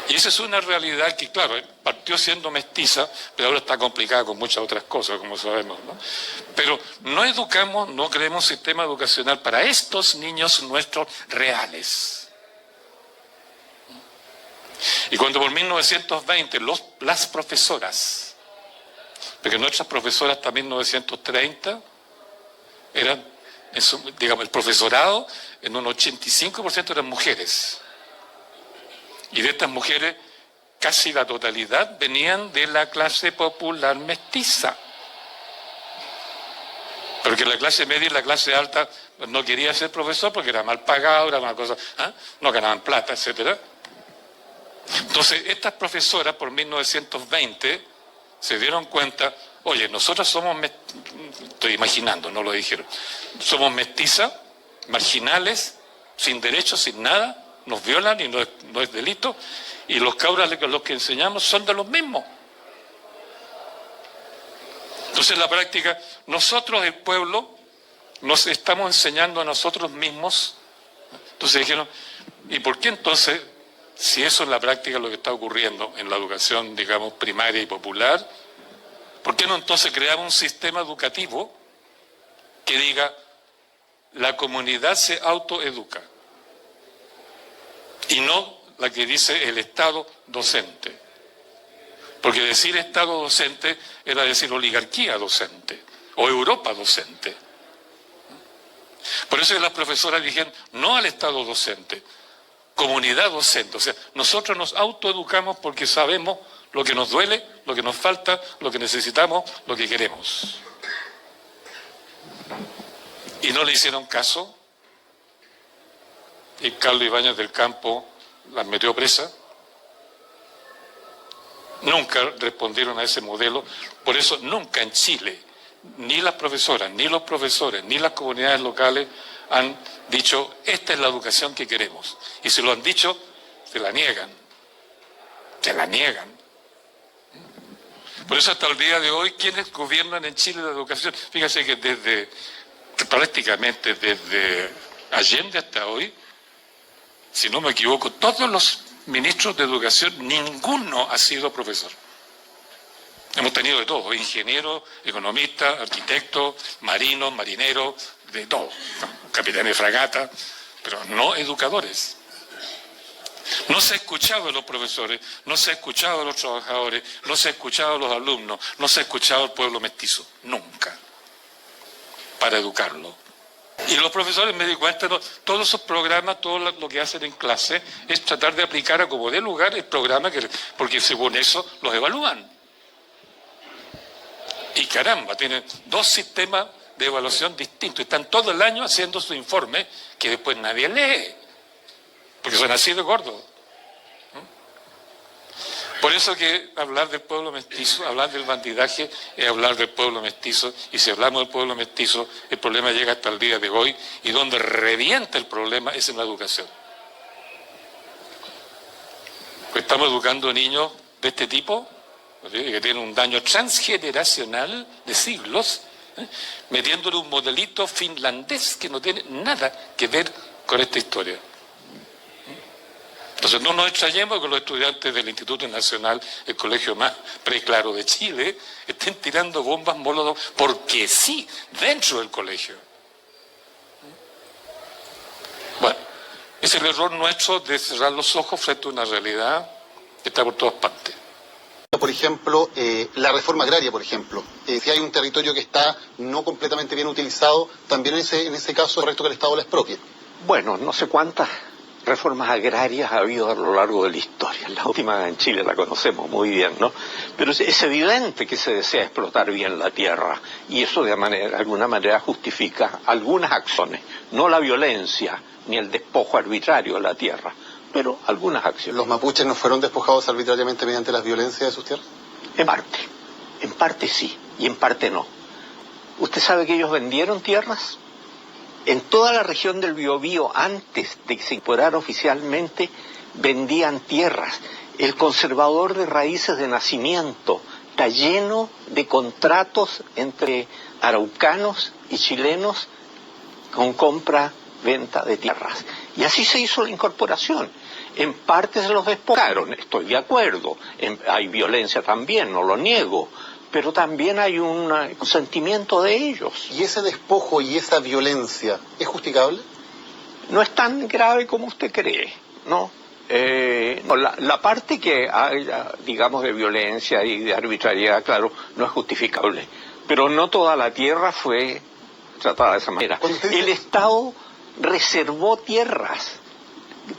Y esa es una realidad que, claro, partió siendo mestiza, pero ahora está complicada con muchas otras cosas, como sabemos, ¿no? Pero no educamos, no creemos un sistema educacional para estos niños nuestros reales. Y cuando por 1920 las profesoras, porque nuestras profesoras hasta 1930 eran, digamos, el profesorado en un 85% eran mujeres. Y de estas mujeres, casi la totalidad venían de la clase popular mestiza. Porque la clase media y la clase alta no quería ser profesor porque era mal pagado, era mal cosa, ¿eh? No ganaban plata, etcétera. Entonces, estas profesoras por 1920 se dieron cuenta, oye, nosotros somos, estoy imaginando, no lo dijeron, somos mestizas, marginales, sin derechos, sin nada, nos violan y no es delito, y los cabros los que enseñamos son de los mismos. Entonces en la práctica, nosotros el pueblo nos estamos enseñando a nosotros mismos. Entonces dijeron, ¿y por qué entonces, si eso en la práctica es lo que está ocurriendo en la educación, digamos, primaria y popular, por qué no entonces creamos un sistema educativo que diga, la comunidad se autoeduca? Y no la que dice el Estado docente. Porque decir Estado docente era decir oligarquía docente o Europa docente. Por eso que las profesoras dijeron no al Estado docente, comunidad docente. O sea, nosotros nos autoeducamos porque sabemos lo que nos duele, lo que nos falta, lo que necesitamos, lo que queremos. Y no le hicieron caso. Y Carlos Ibáñez del Campo las metió presa. Nunca respondieron a ese modelo. Por eso nunca en Chile, ni las profesoras, ni los profesores, ni las comunidades locales han dicho, esta es la educación que queremos. Y si lo han dicho, se la niegan. Se la niegan. Por eso hasta el día de hoy, ¿quiénes gobiernan en Chile la educación? Fíjense que prácticamente desde Allende hasta hoy, si no me equivoco, todos los ministros de educación, ninguno ha sido profesor. Hemos tenido de todo, ingenieros, economistas, arquitectos, marinos, marineros, de todo, capitanes de fragata, pero no educadores. No se ha escuchado a los profesores, no se ha escuchado a los trabajadores, no se ha escuchado a los alumnos, no se ha escuchado al pueblo mestizo, nunca, para educarlo. Y los profesores, me di cuenta, todos esos programas, todo lo que hacen en clase es tratar de aplicar a como dé lugar el programa, porque según eso los evalúan. Y caramba, tienen 2 sistemas de evaluación distinto. Están todo el año haciendo su informe que después nadie lee, porque son así de gordos. Por eso que hablar del pueblo mestizo, hablar del bandidaje, es hablar del pueblo mestizo, y si hablamos del pueblo mestizo, el problema llega hasta el día de hoy, y donde revienta el problema es en la educación. Pues estamos educando niños de este tipo, que tienen un daño transgeneracional de siglos, metiéndole un modelito finlandés que no tiene nada que ver con esta historia. Entonces no nos extrañemos que los estudiantes del Instituto Nacional, el colegio más preclaro de Chile, estén tirando bombas molotov porque sí, dentro del colegio. Bueno, es el error nuestro de cerrar los ojos frente a una realidad que está por todas partes. Por ejemplo, la reforma agraria, por ejemplo. Si hay un territorio que está no completamente bien utilizado, también en ese caso es correcto que el Estado la expropie. Bueno, no sé cuántas reformas agrarias ha habido a lo largo de la historia. La última en Chile la conocemos muy bien, ¿no? Pero es evidente que se desea explotar bien la tierra, y eso de alguna manera justifica algunas acciones, no la violencia ni el despojo arbitrario de la tierra, pero algunas acciones. ¿Los mapuches no fueron despojados arbitrariamente mediante las violencias de sus tierras? En parte sí, y en parte no. ¿Usted sabe que ellos vendieron tierras? En toda la región del Biobío, antes de que se incorporara oficialmente, vendían tierras. El conservador de raíces de nacimiento está lleno de contratos entre araucanos y chilenos con compra-venta de tierras. Y así se hizo la incorporación. En parte se los despojaron, estoy de acuerdo. Hay violencia también, no lo niego. Pero también hay un consentimiento de ellos. ¿Y ese despojo y esa violencia es justificable? No es tan grave como usted cree, ¿no? La parte que hay, digamos, de violencia y de arbitrariedad, claro, no es justificable. Pero no toda la tierra fue tratada de esa manera. El Estado reservó tierras,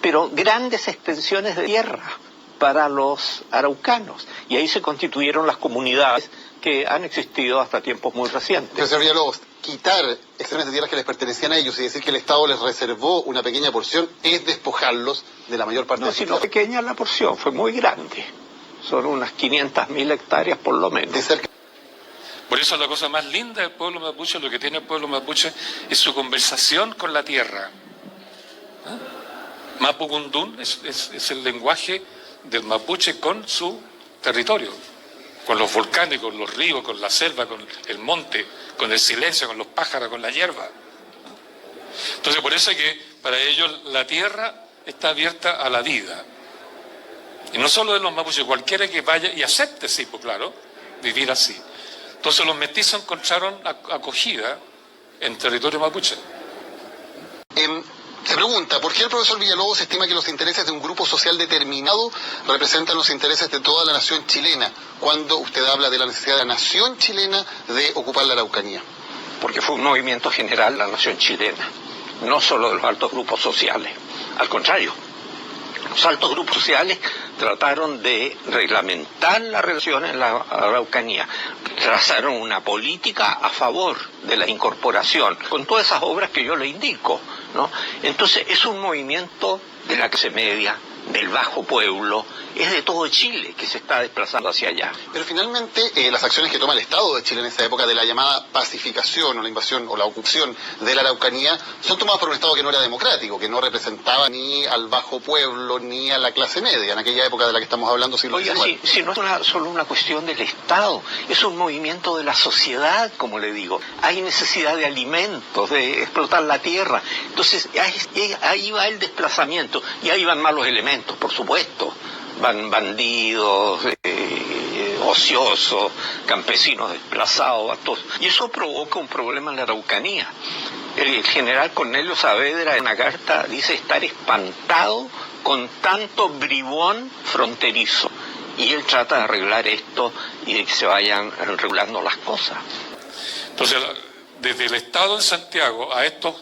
pero grandes extensiones de tierra para los araucanos, y ahí se constituyeron las comunidades que han existido hasta tiempos muy recientes. Pero, señor Villalobos, quitar extensiones de tierras que les pertenecían a ellos y decir que el Estado les reservó una pequeña porción es despojarlos de la mayor parte de su tierra. No, pequeña la porción, fue muy grande. Son unas 500.000 hectáreas por lo menos. De cerca. Por eso la cosa más linda del pueblo mapuche, lo que tiene el pueblo mapuche, es su conversación con la tierra. Mapugundún es el lenguaje del mapuche con su territorio, con los volcanes, con los ríos, con la selva, con el monte, con el silencio, con los pájaros, con la hierba. Entonces, por eso es que para ellos la tierra está abierta a la vida. Y no solo de los mapuches, cualquiera que vaya y acepte, sí, pues claro, vivir así. Entonces los mestizos encontraron acogida en territorio mapuche. Se pregunta, ¿por qué el profesor Villalobos estima que los intereses de un grupo social determinado representan los intereses de toda la nación chilena, cuando usted habla de la necesidad de la nación chilena de ocupar la Araucanía? Porque fue un movimiento general de la nación chilena, no solo de los altos grupos sociales. Al contrario, los altos grupos sociales trataron de reglamentar la relación en la Araucanía, trazaron una política a favor de la incorporación, con todas esas obras que yo le indico, ¿no? Entonces es un movimiento de la clase media, del bajo pueblo, es de todo Chile que se está desplazando hacia allá. Pero finalmente las acciones que toma el Estado de Chile en esa época de la llamada pacificación o la invasión o la ocupación de la Araucanía son tomadas por un Estado que no era democrático, que no representaba ni al bajo pueblo ni a la clase media en aquella época de la que estamos hablando. Oiga, si no es solo una cuestión del Estado, es un movimiento de la sociedad, como le digo. Hay necesidad de alimentos, de explotar la tierra. Entonces ahí va el desplazamiento y ahí van malos elementos, por supuesto. Van bandidos, ociosos, campesinos desplazados, y eso provoca un problema en la Araucanía. El general Cornelio Saavedra en una carta dice estar espantado con tanto bribón fronterizo, y él trata de arreglar esto y de que se vayan regulando las cosas. Entonces, desde el Estado en Santiago a estos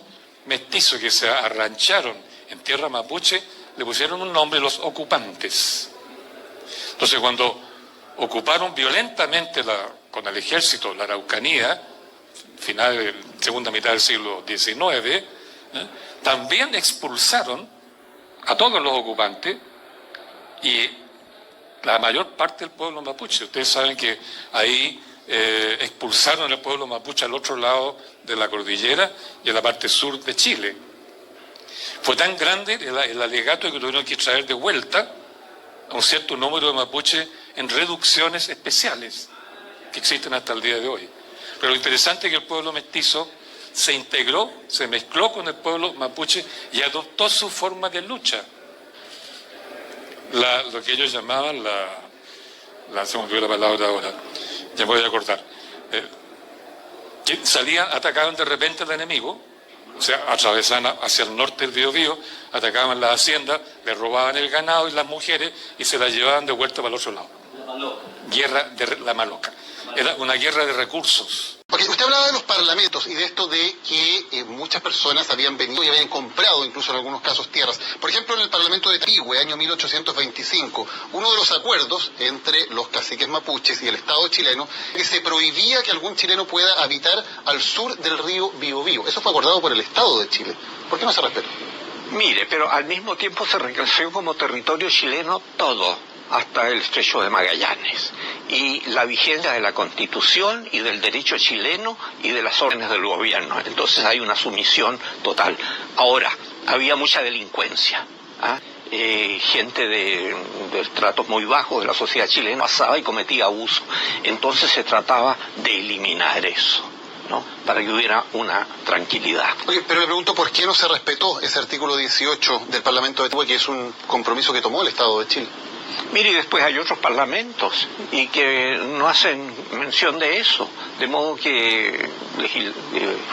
mestizos que se arrancharon en tierra mapuche, le pusieron un nombre, los ocupantes. Entonces, cuando ocuparon violentamente con el ejército la Araucanía, final de la segunda mitad del siglo XIX, también expulsaron a todos los ocupantes y la mayor parte del pueblo mapuche. Ustedes saben que ahí expulsaron al pueblo mapuche al otro lado de la cordillera y en la parte sur de Chile. Fue tan grande el alegato que tuvieron que traer de vuelta a un cierto número de mapuches en reducciones especiales que existen hasta el día de hoy. Pero lo interesante es que el pueblo mestizo se integró, se mezcló con el pueblo mapuche y adoptó su forma de lucha. Lo que ellos llamaban se me olvidó la palabra ahora, ya me voy a acordar. Que atacaban de repente al enemigo, o sea, atravesaban hacia el norte del Biobío, atacaban las haciendas, le robaban el ganado y las mujeres y se las llevaban de vuelta para el otro lado. Guerra de la Maloca. Era una guerra de recursos. Porque usted hablaba de los parlamentos y de esto de que muchas personas habían venido y habían comprado incluso en algunos casos tierras. Por ejemplo, en el Parlamento de Tapigüe, año 1825, uno de los acuerdos entre los caciques mapuches y el Estado chileno es que se prohibía que algún chileno pueda habitar al sur del río Biobío. Eso fue acordado por el Estado de Chile. ¿Por qué no se respetó? Mire, pero al mismo tiempo se reconoció como territorio chileno todo, hasta el Estrecho de Magallanes, y la vigencia de la Constitución y del derecho chileno y de las órdenes del gobierno. Entonces hay una sumisión total. Ahora, había mucha delincuencia, gente de estratos muy bajos de la sociedad chilena pasaba y cometía abuso. Entonces se trataba de eliminar eso, ¿no? Para que hubiera una tranquilidad. Oye, pero le pregunto por qué no se respetó ese artículo 18 del Parlamento de Tapigüe, que es un compromiso que tomó el Estado de Chile. Mire, y después hay otros parlamentos y que no hacen mención de eso, de modo que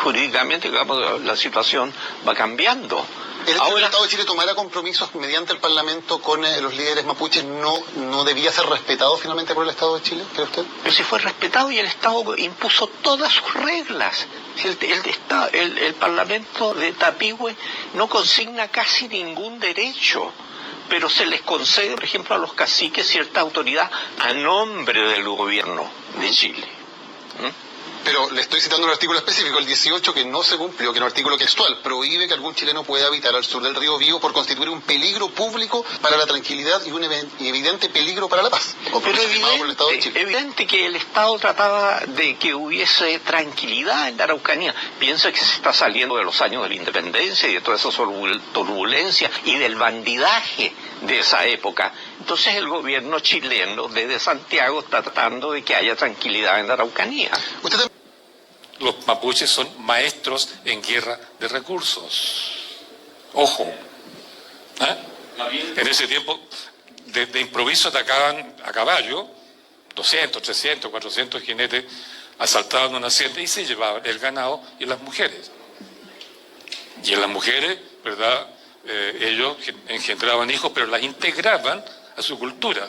jurídicamente, digamos, la situación va cambiando. ¿El hecho de que el Estado de Chile tomara compromisos mediante el Parlamento con los líderes mapuches no debía ser respetado finalmente por el Estado de Chile, cree usted? Pero si fue respetado y el Estado impuso todas sus reglas. El Parlamento de Tapigüe no consigna casi ningún derecho, pero se les concede, por ejemplo, a los caciques cierta autoridad a nombre del gobierno de Chile. Pero le estoy citando un artículo específico, el 18, que no se cumplió, que es un artículo textual, prohíbe que algún chileno pueda habitar al sur del río Biobío por constituir un peligro público para la tranquilidad y un evidente peligro para la paz. Pero evidente que el Estado trataba de que hubiese tranquilidad en la Araucanía. Piensa que se está saliendo de los años de la independencia y de toda esa turbulencia y del bandidaje de esa época. Entonces el gobierno chileno desde Santiago está tratando de que haya tranquilidad en la Araucanía. Los mapuches son maestros en guerra de recursos. Ojo. En ese tiempo, de improviso atacaban a caballo, 200, 300, 400 jinetes, asaltaban una hacienda y se llevaban el ganado y las mujeres. Y en las mujeres, ¿verdad? Ellos engendraban hijos, pero las integraban a su cultura.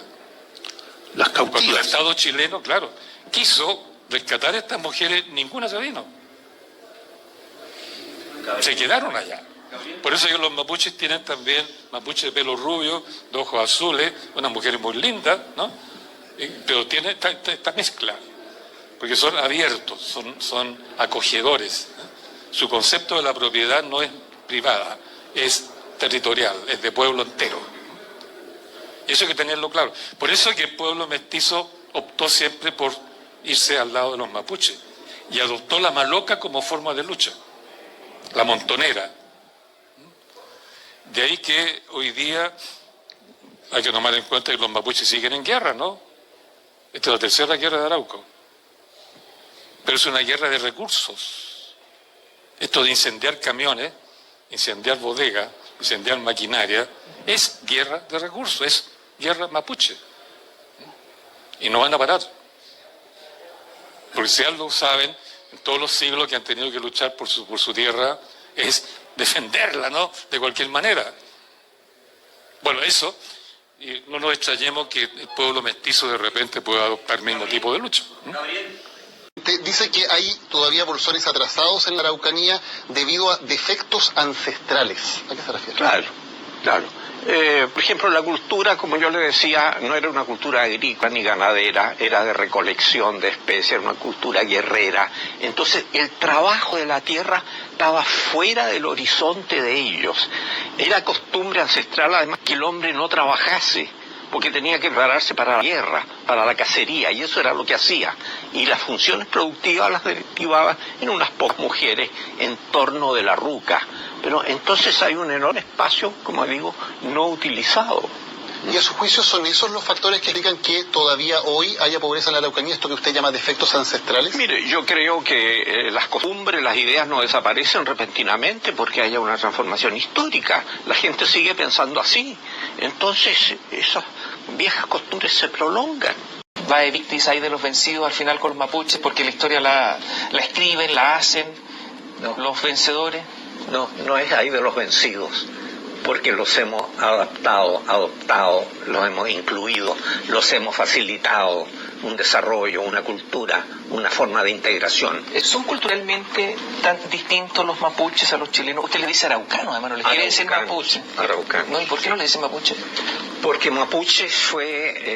Las cautivas. Cuando el Estado chileno, claro, quiso rescatar a estas mujeres, ninguna se vino. Se quedaron allá. Por eso los mapuches tienen también mapuches de pelo rubio, de ojos azules, unas mujeres muy lindas, ¿no? Pero tiene esta mezcla, porque son abiertos, son acogedores. Su concepto de la propiedad no es privada, es territorial, es de pueblo entero. Y eso hay que tenerlo claro. Por eso es que el pueblo mestizo optó siempre por irse al lado de los mapuches y adoptó la maloca como forma de lucha, la montonera. De ahí que hoy día hay que tomar en cuenta que los mapuches siguen en guerra, ¿no? Esta es la tercera guerra de Arauco. Pero es una guerra de recursos. Esto de incendiar camiones, incendiar bodegas, incendiar maquinaria, es guerra de recursos, es guerra mapuche. Y no van a parar. Porque si algo saben, en todos los siglos que han tenido que luchar por su tierra, es defenderla, ¿no? De cualquier manera. Bueno, eso, y no nos extrañemos que el pueblo mestizo de repente pueda adoptar el mismo tipo de lucha. Dice que hay todavía bolsones atrasados en la Araucanía debido a defectos ancestrales. ¿A qué se refiere? Claro. Claro. Por ejemplo, la cultura, como yo le decía, no era una cultura agrícola ni ganadera, era de recolección de especies, era una cultura guerrera. Entonces, el trabajo de la tierra estaba fuera del horizonte de ellos. Era costumbre ancestral, además, que el hombre no trabajase, porque tenía que prepararse para la guerra, para la cacería, y eso era lo que hacía. Y las funciones productivas las derivaba en unas pocas mujeres en torno de la ruca. Pero entonces hay un enorme espacio, como digo, no utilizado. ¿Y a su juicio son esos los factores que explican que todavía hoy haya pobreza en la Araucanía, esto que usted llama defectos ancestrales? Mire, yo creo que las costumbres, las ideas no desaparecen repentinamente porque haya una transformación histórica. La gente sigue pensando así. Entonces, esas viejas costumbres se prolongan. Va de víctimas ahí de los vencidos al final con los mapuches, porque la historia la escriben, la hacen, No. los vencedores. No es ahí de los vencidos, porque los hemos adoptado, los hemos incluido, los hemos facilitado un desarrollo, una cultura, una forma de integración. ¿Son culturalmente tan distintos los mapuches a los chilenos? Usted le dice araucano, además, no le quiere decir mapuche. Araucano. ¿No? ¿Y por qué no le dice mapuche? Porque mapuche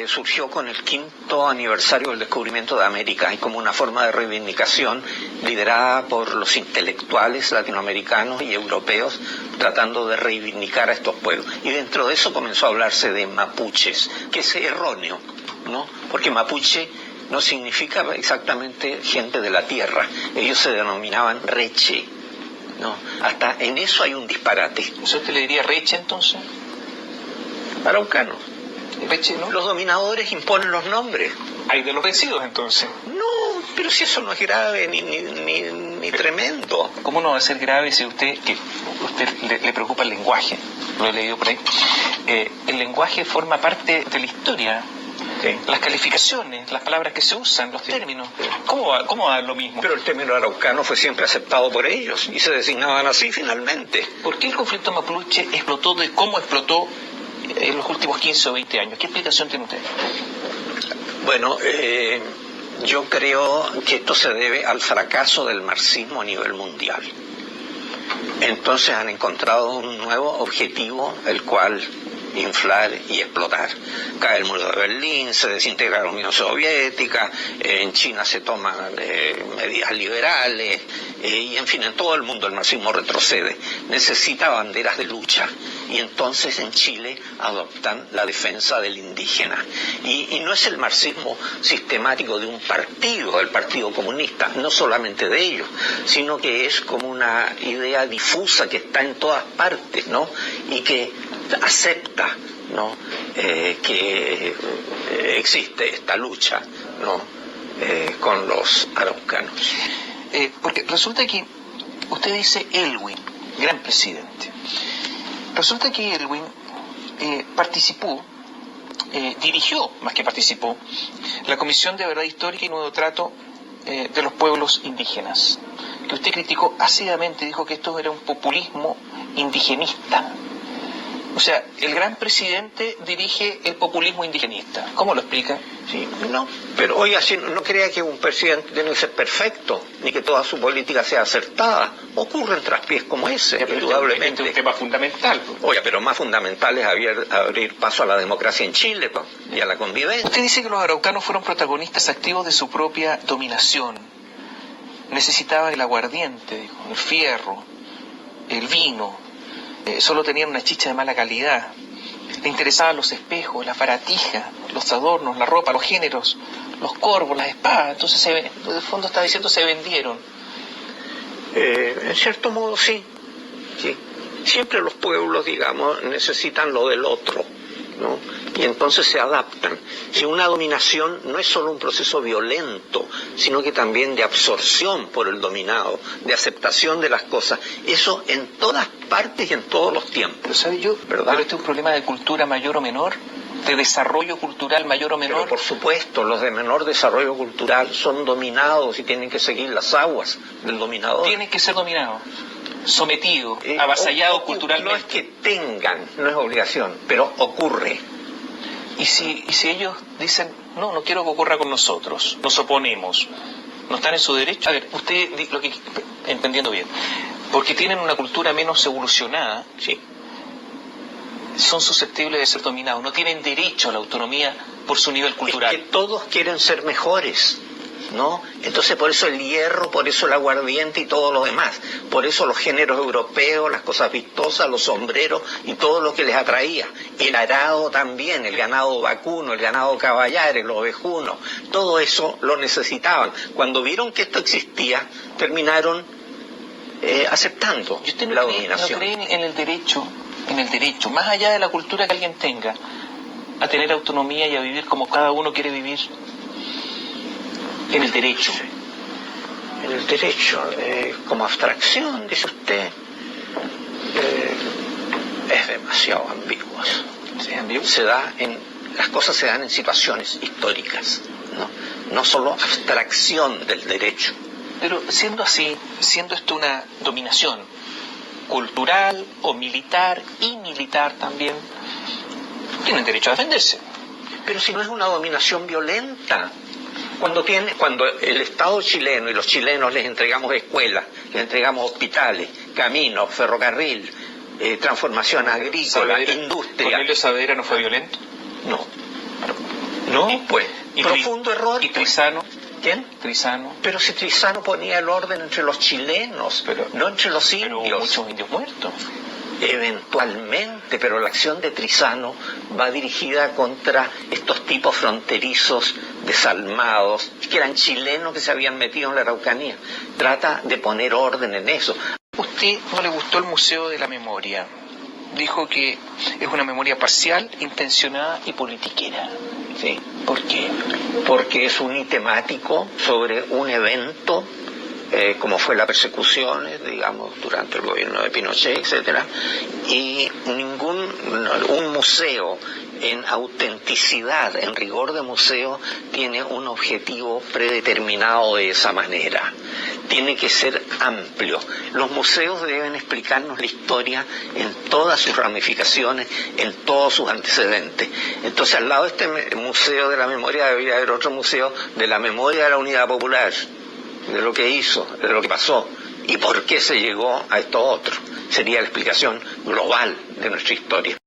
surgió con el 5º aniversario del descubrimiento de América y como una forma de reivindicación liderada por los intelectuales latinoamericanos y europeos tratando de reivindicar a estos pueblos. Y dentro de eso comenzó a hablarse de mapuches, que es erróneo, ¿no? Porque mapuche no significa exactamente gente de la tierra. Ellos se denominaban reche, ¿no? Hasta en eso hay un disparate. ¿Eso usted le diría reche entonces? Araucanos. Reche, ¿no? Los dominadores imponen los nombres. Hay de los vencidos entonces. No, pero si eso no es grave ni tremendo. ¿Cómo no va a ser grave si usted le preocupa el lenguaje? Lo he leído por ahí. El lenguaje forma parte de la historia. Sí. Las calificaciones, las palabras que se usan, los términos. ¿Cómo va lo mismo? Pero el término araucano fue siempre aceptado por ellos y se designaban así finalmente. ¿Por qué el conflicto mapuche explotó de cómo explotó en los últimos 15 o 20 años? ¿Qué explicación tiene usted? Bueno, yo creo que esto se debe al fracaso del marxismo a nivel mundial. Entonces han encontrado un nuevo objetivo, el cual inflar y explotar. Cae el muro de Berlín, se desintegra la Unión Soviética, en China se toman medidas liberales, y en fin, en todo el mundo el marxismo retrocede. Necesita banderas de lucha, y entonces en Chile adoptan la defensa del indígena. Y no es el marxismo sistemático de un partido, el Partido Comunista, no solamente de ellos, sino que es como una idea difusa que está en todas partes, ¿no? Y que acepta, ¿no? Que existe esta lucha, ¿no? Con los araucanos. Porque resulta que usted dice Elwin, gran presidente. Resulta que Elwin participó, dirigió, más que participó, la Comisión de Verdad Histórica y Nuevo Trato de los Pueblos Indígenas, que usted criticó ácidamente, dijo que esto era un populismo indigenista. O sea, el gran presidente dirige el populismo indigenista. ¿Cómo lo explica? Sí, no, pero oye, así no crea que un presidente tiene que ser perfecto, ni que toda su política sea acertada. Ocurren traspiés como ese, indudablemente. Este es un tema fundamental. Oye, pero más fundamental es abrir paso a la democracia en Chile y a la convivencia. Usted dice que los araucanos fueron protagonistas activos de su propia dominación. Necesitaban el aguardiente, dijo, el fierro, el vino. Solo tenían una chicha de mala calidad. Le interesaban los espejos, las baratijas, los adornos, la ropa, los géneros, los corvos, las espadas. Entonces, en el fondo está diciendo, se vendieron. En cierto modo, sí. Siempre los pueblos, digamos, necesitan lo del otro, ¿no? Y entonces se adaptan. Si una dominación no es solo un proceso violento, sino que también de absorción por el dominado, de aceptación de las cosas, eso en todas partes y en todos los tiempos. Pero ¿sabe yo? ¿Verdad? Pero este es un problema de cultura mayor o menor, de desarrollo cultural mayor o menor. Pero por supuesto, los de menor desarrollo cultural son dominados y tienen que seguir las aguas del dominador. Tienen que ser dominados, sometidos, avasallados culturalmente. No es que tengan, no es obligación, pero ocurre. Y si ellos dicen, no quiero que ocurra con nosotros, nos oponemos, ¿no están en su derecho? A ver, usted, lo que entendiendo bien, porque tienen una cultura menos evolucionada, Sí. son susceptibles de ser dominados, no tienen derecho a la autonomía por su nivel cultural. Es que todos quieren ser mejores, ¿no? Entonces por eso el hierro, por eso el aguardiente y todo lo demás, por eso los géneros europeos, las cosas vistosas, los sombreros y todo lo que les atraía, el arado también, el ganado vacuno, el ganado caballares, los ovejunos, todo eso lo necesitaban. Cuando vieron que esto existía, terminaron aceptando ¿Y usted la dominación. no cree en el derecho, más allá de la cultura que alguien tenga, a tener autonomía y a vivir como cada uno quiere vivir? En el derecho. En el derecho, como abstracción, dice usted, es demasiado ambiguo. ¿Sí, ambiguo? Las cosas se dan en situaciones históricas, no solo abstracción del derecho. Pero siendo así, siendo esto una dominación cultural o militar y militar también, tienen derecho a defenderse. Pero si no es una dominación violenta. Cuando el Estado chileno y los chilenos les entregamos escuelas, les entregamos hospitales, caminos, ferrocarril, transformación agrícola, industria. ¿Cornelio Saavedra no fue violento? No, pues, profundo error. ¿Y Trizano? ¿Quién? Trizano. Pero si Trizano ponía el orden entre los chilenos, no entre los indios. Pero hubo muchos indios muertos. Eventualmente, pero la acción de Trizano va dirigida contra estos tipos fronterizos desalmados, que eran chilenos que se habían metido en la Araucanía. Trata de poner orden en eso. ¿Usted no le gustó el Museo de la Memoria? Dijo que es una memoria parcial, intencionada y politiquera. Sí. ¿Por qué? Porque es unitemático sobre un evento, como fue la persecución, digamos, durante el gobierno de Pinochet, etcétera, y un museo en autenticidad, en rigor de museo, tiene un objetivo predeterminado de esa manera. Tiene que ser amplio. Los museos deben explicarnos la historia en todas sus ramificaciones, en todos sus antecedentes. Entonces, al lado de este museo de la memoria debería haber otro museo de la memoria de la Unidad Popular, de lo que hizo, de lo que pasó y por qué se llegó a esto otro. Sería la explicación global de nuestra historia.